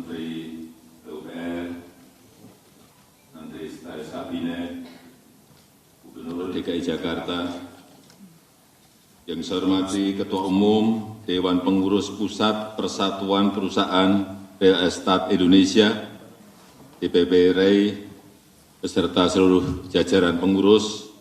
Menteri PUPR, Menteri Sekretaris Kabinet, Gubernur DKI Jakarta, yang saya hormati Ketua Umum Dewan Pengurus Pusat Persatuan Perusahaan Real Estate Indonesia, DPP REI, beserta seluruh jajaran pengurus,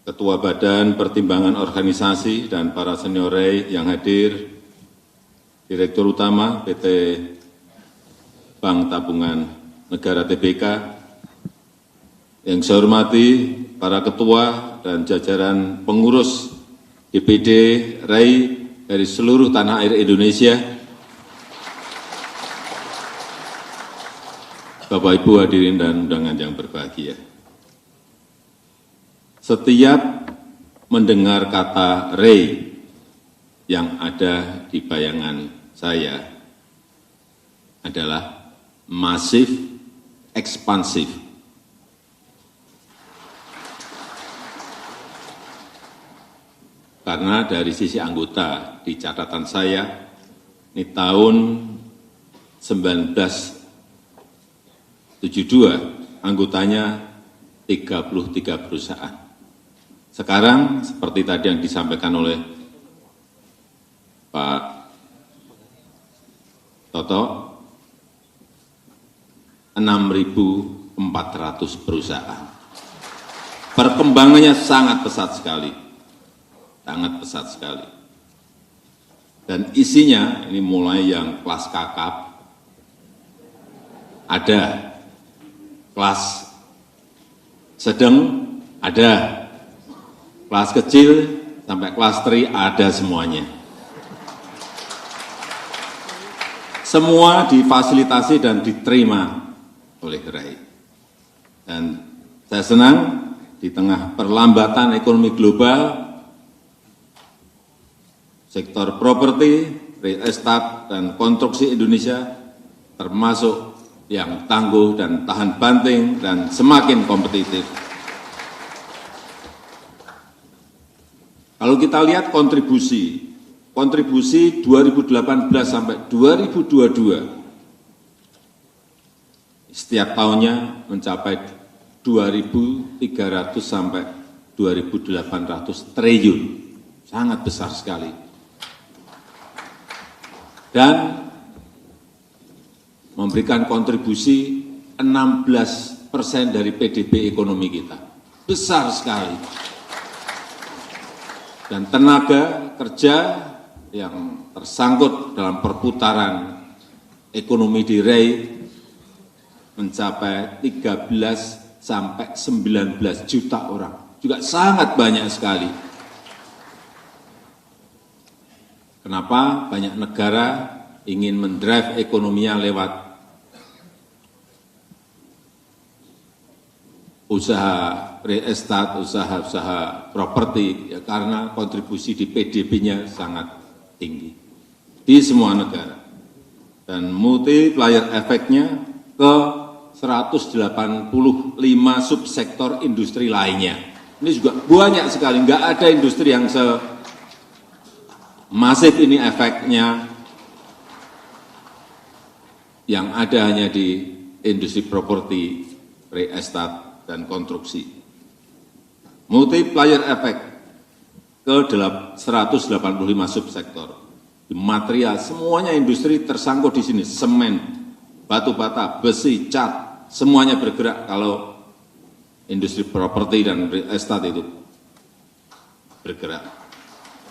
Ketua Badan Pertimbangan Organisasi dan para senior REI yang hadir, Direktur Utama PT Bank Tabungan Negara Tbk, yang saya hormati para ketua dan jajaran pengurus DPD REI dari seluruh tanah air Indonesia, Bapak Ibu hadirin dan undangan yang berbahagia. Setiap mendengar kata REI yang ada di bayangan saya adalah masif, ekspansif. Karena dari sisi anggota di catatan saya, ini tahun 1972, anggotanya 33 perusahaan. Sekarang, seperti tadi yang disampaikan oleh Pak Toto, 6.400 perusahaan. Perkembangannya sangat pesat sekali. Sangat pesat sekali. Dan isinya, ini mulai yang kelas kakap, ada, kelas sedang, ada, kelas kecil, sampai kelas 3 ada semuanya. Semua difasilitasi dan diterima oleh REI. Dan saya senang di tengah perlambatan ekonomi global, sektor properti, real estate, dan konstruksi Indonesia termasuk yang tangguh dan tahan banting dan semakin kompetitif. Kalau kita lihat kontribusi 2018 sampai 2022, setiap tahunnya mencapai 2.300 sampai 2.800 triliun, sangat besar sekali. Dan memberikan kontribusi 16% dari PDB ekonomi kita. Besar sekali. Dan tenaga kerja yang tersangkut dalam perputaran ekonomi di REI mencapai 13 sampai 19 juta orang. Juga sangat banyak sekali. Kenapa banyak negara ingin mendrive ekonominya lewat usaha real estate, usaha properti, ya karena kontribusi di PDB-nya sangat tinggi di semua negara. Dan multiplier efeknya ke 185 subsektor industri lainnya. Ini juga banyak sekali, nggak ada industri yang masif ini efeknya, yang ada hanya di industri properti, real estate, dan konstruksi. Multiplier efek ke 185 subsektor. Di material, semuanya industri tersangkut di sini. Semen, batu bata, besi, cat, semuanya bergerak kalau industri properti dan real estate itu bergerak.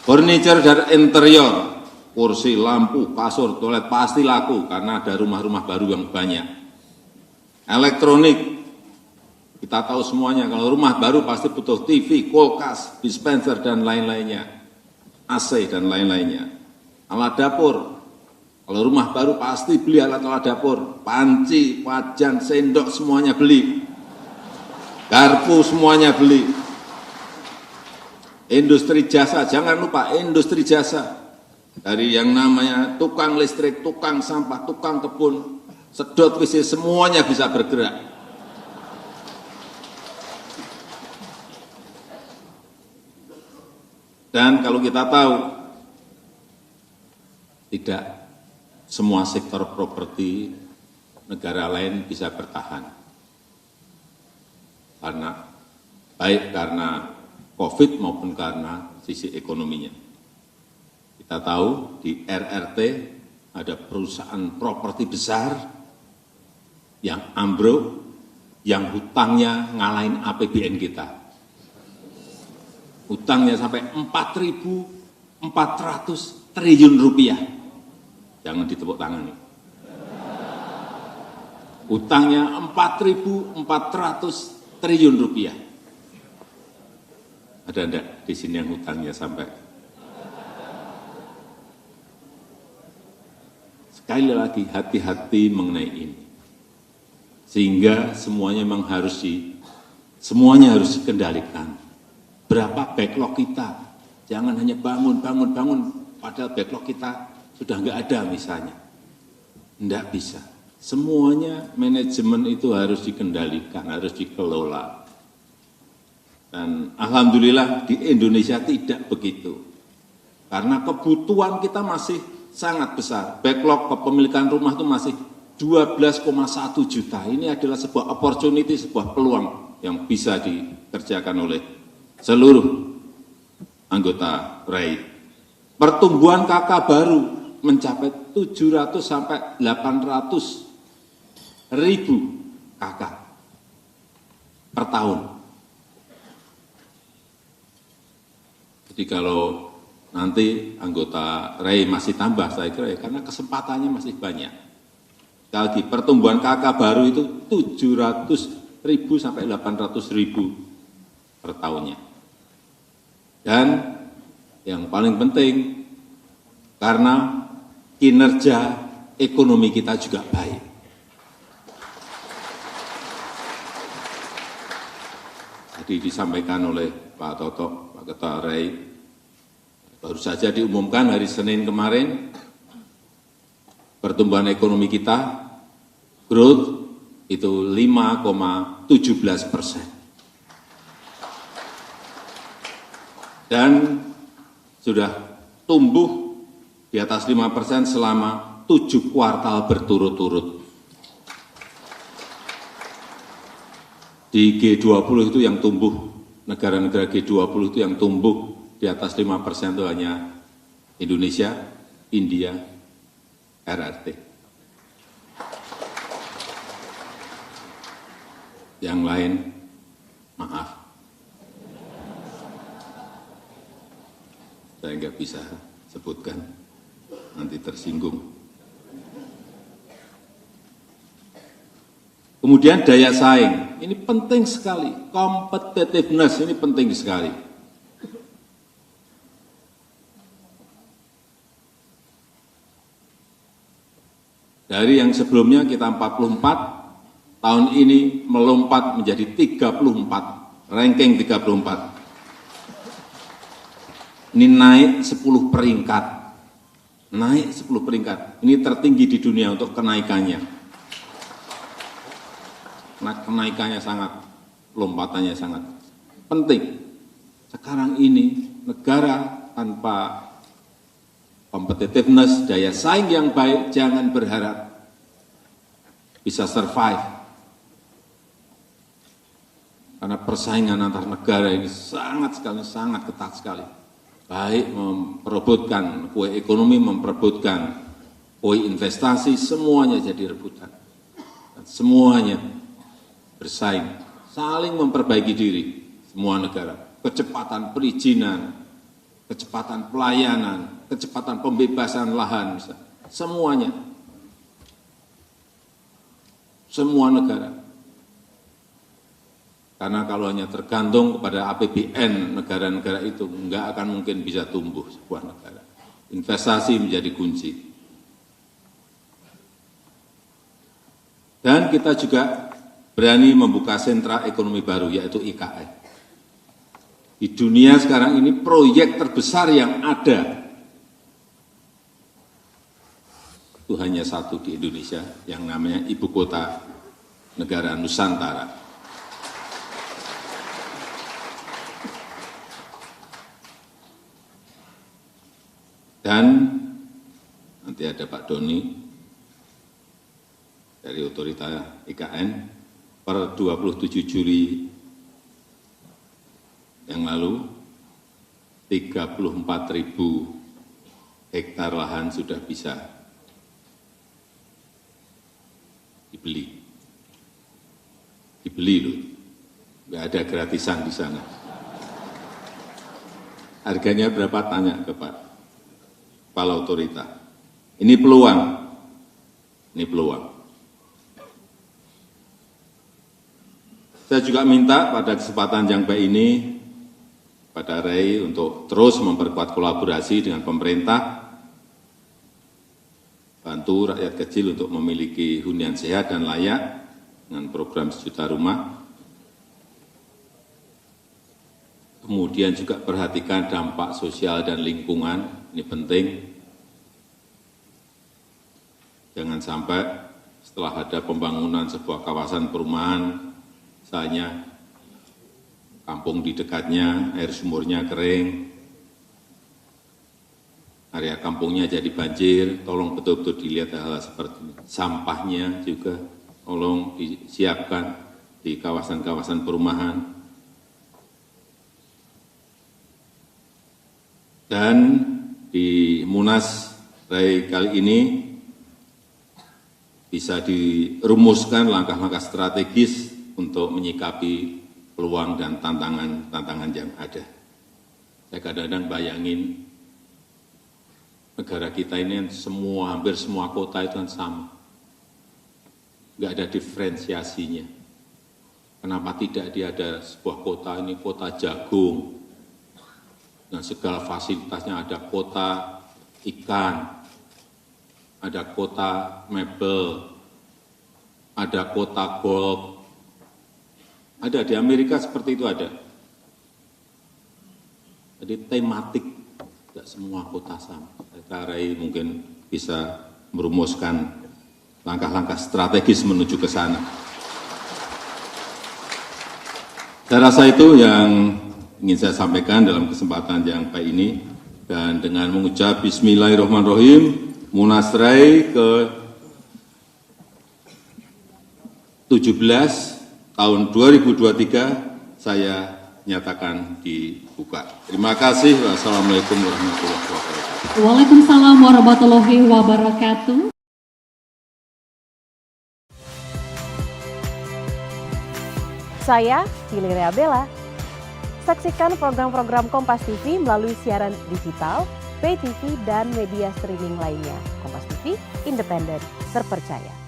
Furniture dan interior, kursi, lampu, kasur, toilet pasti laku karena ada rumah-rumah baru yang banyak. Elektronik, kita tahu semuanya, kalau rumah baru pasti butuh TV, kulkas, dispenser, dan lain-lainnya. AC dan lain-lainnya. Alat dapur, kalau rumah baru pasti beli alat-alat dapur. Panci, wajan, sendok, semuanya beli. Garpu, semuanya beli. Industri jasa, jangan lupa industri jasa. Dari yang namanya tukang listrik, tukang sampah, tukang kebun, sedot WC, semuanya bisa bergerak. Dan kalau kita tahu, tidak semua sektor properti negara lain bisa bertahan. Baik karena COVID maupun karena sisi ekonominya. Kita tahu di RRT ada perusahaan properti besar yang ambruk, yang hutangnya ngalahin APBN kita. Hutangnya sampai 4.400 triliun rupiah. Jangan ditepuk tangan. Hutangnya 4.400 triliun rupiah. Ada enggak di sini yang hutangnya sampai? Sekali lagi, hati-hati mengenai ini. Sehingga semuanya memang semuanya harus dikendalikan. Berapa backlog kita? Jangan hanya bangun, padahal backlog kita sudah enggak ada misalnya. Enggak bisa. Semuanya manajemen itu harus dikendalikan, harus dikelola. Dan alhamdulillah di Indonesia tidak begitu. Karena kebutuhan kita masih sangat besar. Backlog kepemilikan rumah itu masih 12,1 juta. Ini adalah sebuah opportunity, sebuah peluang yang bisa dikerjakan oleh seluruh anggota RAI. Pertumbuhan KK baru mencapai 700 sampai 800 ribu KK per tahun. Jadi kalau nanti anggota RAI masih tambah, saya kira ya, karena kesempatannya masih banyak. Sekali lagi, pertumbuhan KK baru itu 700 ribu sampai 800 ribu per tahunnya. Dan yang paling penting, karena kinerja ekonomi kita juga baik. Jadi disampaikan oleh Pak Toto, Pak Ketua RAI, baru saja diumumkan hari Senin kemarin, pertumbuhan ekonomi kita, growth itu 5,17%. Dan sudah tumbuh di atas 5% selama 7 kuartal berturut-turut. Di G20 itu yang tumbuh, negara-negara G20 itu yang tumbuh di atas 5% itu hanya Indonesia, India, RRT. Yang lain, maaf, saya nggak bisa sebutkan, nanti tersinggung. Kemudian daya saing, ini penting sekali, competitiveness ini penting sekali. Dari yang sebelumnya kita 44, tahun ini melompat menjadi 34, ranking 34. Ini naik 10 peringkat, ini tertinggi di dunia untuk kenaikannya. Kenaikannya sangat, lompatannya sangat penting. Sekarang ini negara tanpa competitiveness, daya saing yang baik, jangan berharap bisa survive. Karena persaingan antar negara ini sangat ketat sekali. Baik memperebutkan kue ekonomi, memperebutkan kue investasi, semuanya jadi rebutan. Dan semuanya bersaing, saling memperbaiki diri, semua negara. Kecepatan perizinan, kecepatan pelayanan, kecepatan pembebasan lahan, semuanya. Semua negara. Karena kalau hanya tergantung kepada APBN negara-negara itu, enggak akan mungkin bisa tumbuh sebuah negara. Investasi menjadi kunci. Dan kita juga berani membuka sentra ekonomi baru, yaitu IKN. Di dunia sekarang ini proyek terbesar yang ada itu hanya satu di Indonesia, yang namanya Ibu Kota Negara Nusantara. Dan nanti ada Pak Doni dari Otorita IKN, per 27 Juli yang lalu 34.000 hektar lahan sudah bisa dibeli loh, nggak ada gratisan di sana. Harganya berapa, tanya ke Pak Kepala Otorita. Ini peluang. Saya juga minta pada kesempatan yang baik ini, pada RAI untuk terus memperkuat kolaborasi dengan pemerintah, bantu rakyat kecil untuk memiliki hunian sehat dan layak dengan program 1 juta rumah. Kemudian juga perhatikan dampak sosial dan lingkungan, ini penting. Jangan sampai setelah ada pembangunan sebuah kawasan perumahan, misalnya kampung di dekatnya air sumurnya kering, area kampungnya jadi banjir, tolong betul-betul dilihat hal-hal seperti ini. Sampahnya juga tolong disiapkan di kawasan-kawasan perumahan. Dan di Munas RAI kali ini bisa dirumuskan langkah-langkah strategis untuk menyikapi peluang dan tantangan yang ada. Saya kadang-kadang bayangin negara kita ini hampir semua kota itu kan sama. Nggak ada diferensiasinya. Kenapa tidak ada sebuah kota ini kota jagung, dan segala fasilitasnya, ada kota ikan, ada kota mebel, ada kota golf. Ada di Amerika seperti itu ada. Jadi tematik, tidak semua kota sama. RAI mungkin bisa merumuskan langkah-langkah strategis menuju ke sana. Saya rasa itu yang ingin saya sampaikan dalam kesempatan yang baik ini. Dan dengan mengucap Bismillahirrahmanirrahim, Munas RAI ke-17 tahun 2023 saya nyatakan dibuka. Terima kasih. Wassalamualaikum warahmatullahi wabarakatuh. Waalaikumsalam warahmatullahi wabarakatuh. Saya Valeria Bella. Saksikan program-program Kompas TV melalui siaran digital, pay TV, dan media streaming lainnya. Kompas TV, independen, terpercaya.